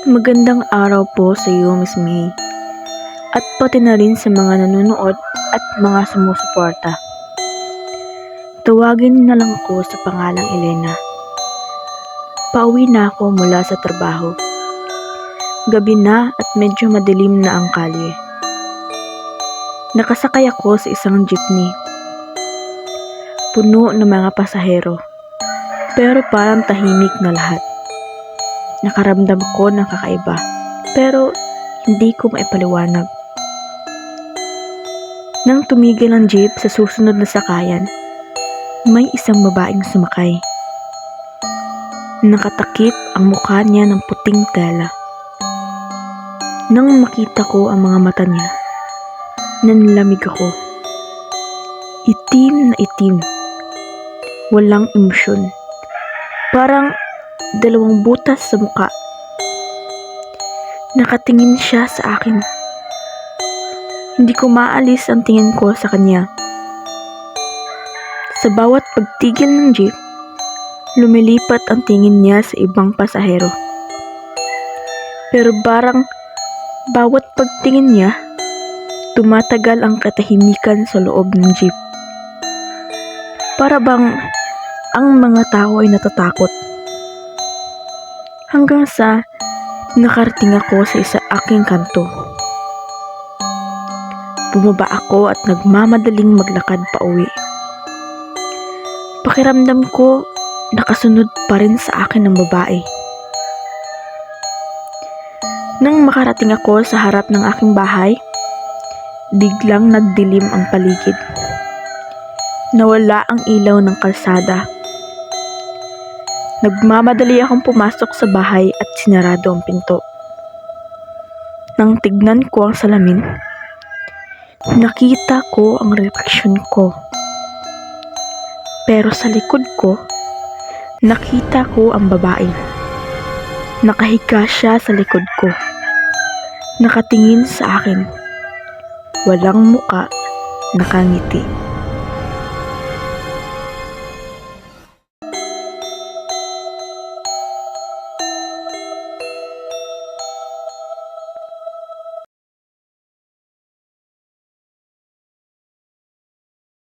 Magandang araw po sa iyo, Miss May. At pati na rin sa mga nanonood at mga sumusuporta. Tawagin na lang ako sa pangalang Elena. Pauwi na ako mula sa trabaho. Gabi na at medyo madilim na ang kalye. Nakasakay ako sa isang jeepney. Puno ng mga pasahero, pero parang tahimik na lahat. Nakaramdam ko ng kakaiba, pero hindi ko maipaliwanag. Nang tumigil ang jeep sa susunod na sakayan, may isang babaeng sumakay. Nakatakip ang mukha niya ng puting tela. Nang makita ko ang mga mata niya, nanlamig ako. Itim na itim. Walang emosyon. Parang dalawang butas sa muka. Nakatingin siya sa akin. Hindi ko maalis ang tingin ko sa kanya. Sa bawat pagtigil ng jeep, lumilipat ang tingin niya sa ibang pasahero. Pero parang bawat pagtingin niya, tumatagal ang katahimikan sa loob ng jeep. Para bang ang mga tao ay natatakot. Hanggang sa nakarating ako sa isa aking kanto. Bumaba ako at nagmamadaling maglakad pa uwi. Pakiramdam ko nakasunod pa rin sa akin ng babae. Nang makarating ako sa harap ng aking bahay, biglang nagdilim ang paligid. Nawala ang ilaw ng kalsada. Nagmamadali akong pumasok sa bahay at sinarado ang pinto. Nang tignan ko ang salamin, nakita ko ang refleksyon ko. Pero sa likod ko, nakita ko ang babae. Nakahiga siya sa likod ko. Nakatingin sa akin. Walang muka, nakangiti.